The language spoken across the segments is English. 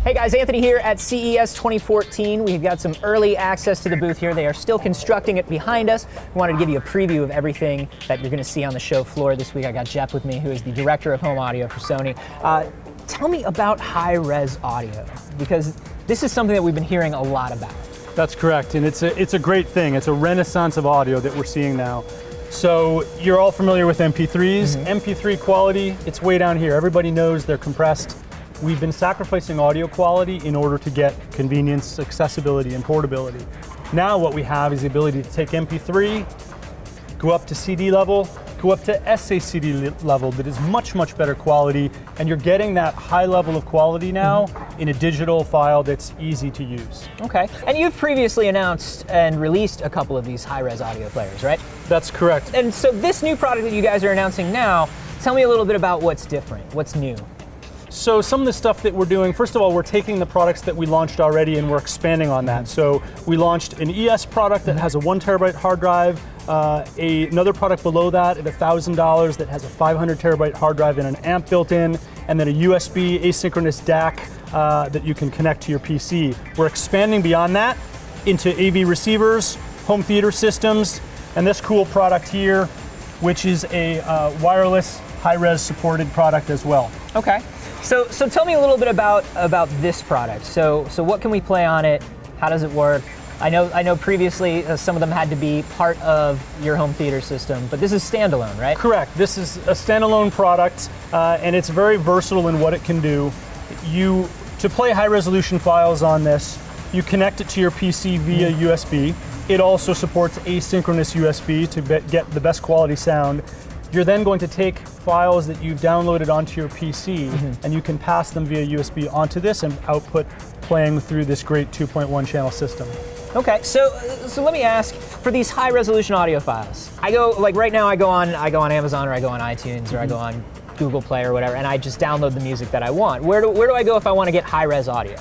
Hey guys, Anthony here at CES 2014. We've got some early access to the booth here. They are still constructing it behind us. We wanted to give you a preview of everything that you're going to see on the show floor this week. I got Jeff with me, who is the director of home audio for Sony. Tell me about high-res audio, because this is something that we've been hearing a lot about. That's correct, and it's a great thing. It's a renaissance of audio that we're seeing now. So you're all familiar with MP3s. MP3 quality, it's way down here. Everybody knows they're compressed. We've been sacrificing audio quality in order to get convenience, accessibility, and portability. Now what we have is the ability to take MP3, go up to CD level, go up to SACD level that is much, much better quality, and you're getting that high level of quality now in a digital file that's easy to use. Okay, and you've previously announced and released a couple of these high-res audio players, right? That's correct. And so this new product that you guys are announcing now, tell me a little bit about what's different, what's new. So some of the stuff that we're doing, first of all, we're taking the products that we launched already and we're expanding on that. So we launched an ES product that has a 1 terabyte hard drive, another product below that at $1,000 that has a 500 terabyte hard drive and an amp built in, and then a USB asynchronous DAC that you can connect to your PC. We're expanding beyond that into AV receivers, home theater systems, and this cool product here, which is a wireless high-res supported product as well. Okay. So tell me a little bit about this product. So what can we play on it? How does it work? I know previously some of them had to be part of your home theater system, but this is standalone, right? Correct. This is a standalone product, and it's very versatile in what it can do. To play high-resolution files on this, you connect it to your PC via USB. It also supports asynchronous USB to get the best quality sound. You're then going to take files that you've downloaded onto your PC, and you can pass them via USB onto this and output playing through this great 2.1 channel system. Okay, so let me ask, for these high resolution audio files, I go, like right now I go on Amazon, or I go on iTunes, or I go on Google Play or whatever, and I just download the music that I want. Where do I go if I want to get high res audio?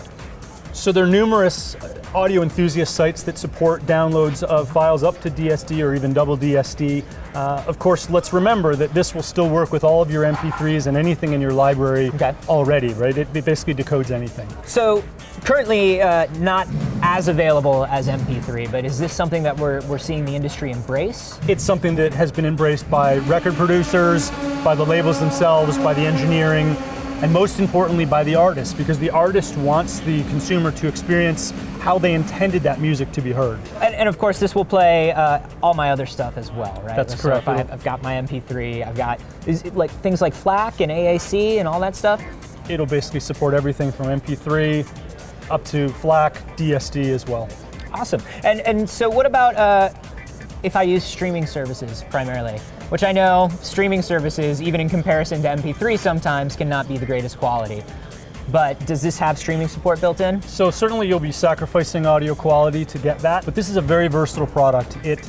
So there are numerous audio enthusiast sites that support downloads of files up to DSD or even double DSD. Of course, let's remember that this will still work with all of your MP3s and anything in your library already, right? It basically decodes anything. So currently not as available as MP3, but is this something that we're seeing the industry embrace? It's something that has been embraced by record producers, by the labels themselves, by the engineering, and most importantly by the artist, because the artist wants the consumer to experience how they intended that music to be heard. And of course this will play all my other stuff as well, right? That's correct. So if I've got my MP3, I've got like things like FLAC and AAC and all that stuff? It'll basically support everything from MP3 up to FLAC, DSD as well. Awesome. And so what about if I use streaming services primarily? Which I know streaming services, even in comparison to MP3 sometimes, cannot be the greatest quality. But does this have streaming support built in? So certainly you'll be sacrificing audio quality to get that, but this is a very versatile product. It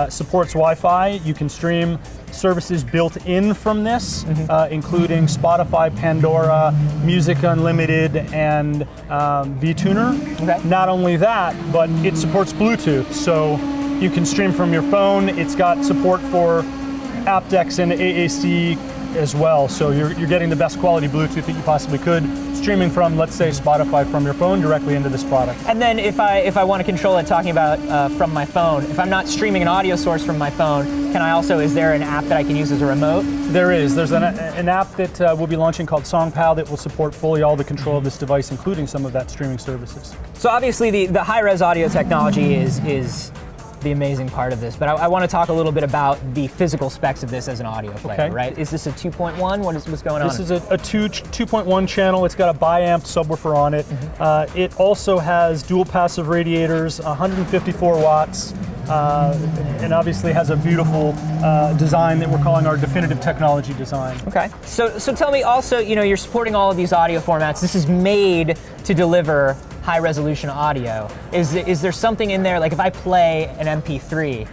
supports Wi-Fi. You can stream services built in from this, including Spotify, Pandora, Music Unlimited, and vTuner. Okay. Not only that, but it supports Bluetooth. So you can stream from your phone. It's got support for aptX and AAC as well, so you're getting the best quality Bluetooth that you possibly could, streaming from, let's say, Spotify from your phone directly into this product. And then if I want to control it, talking about from my phone, if I'm not streaming an audio source from my phone, is there an app that I can use as a remote? There is. There's an app that we'll be launching called SongPal that will support fully all the control of this device, including some of that streaming services. So obviously the high-res audio technology is the amazing part of this, but I want to talk a little bit about the physical specs of this as an audio player, right? Is this a 2.1? What's going on? This is a 2.1 channel. It's got a bi-amp subwoofer on it. It also has dual passive radiators, 154 watts, and obviously has a beautiful design that we're calling our definitive technology design. Okay. So tell me also, you're supporting all of these audio formats. This is made to deliver high resolution audio. Is there something in there, like if I play an MP3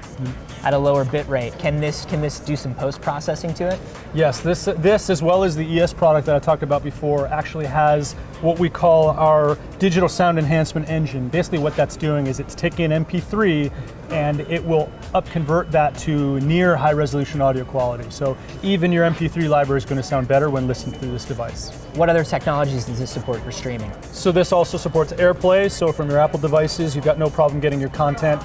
at a lower bit rate, can this do some post-processing to it? Yes, this as well as the ES product that I talked about before actually has what we call our digital sound enhancement engine. Basically what that's doing is it's taking an MP3 and it will upconvert that to near high resolution audio quality. So even your MP3 library is going to sound better when listened through this device. What other technologies does this support for streaming? So this also supports AirPlay, so from your Apple devices, you've got no problem getting your content.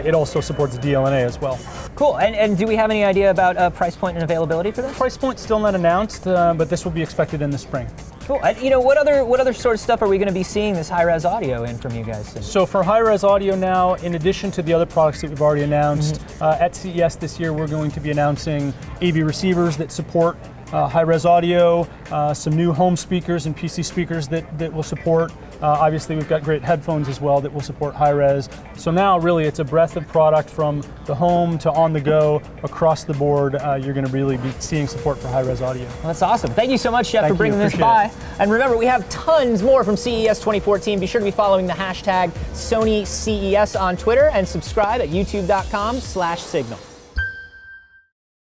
It also supports DLNA as well. Cool, and do we have any idea about price point and availability for this? Price point's still not announced, but this will be expected in the spring. Cool, and what other sort of stuff are we going to be seeing this high-res audio in from you guys soon? So for high-res audio now, in addition to the other products that we've already announced, at CES this year we're going to be announcing AV receivers that support high-res audio, some new home speakers and PC speakers that will support. Obviously we've got great headphones as well that will support high-res. So now really it's a breadth of product from the home to on the go, across the board. You're going to really be seeing support for high-res audio. Well, that's awesome. Thank you so much, Jeff, for bringing this by. And remember, we have tons more from CES 2014. Be sure to be following the hashtag Sony CES on Twitter and subscribe at youtube.com/signal.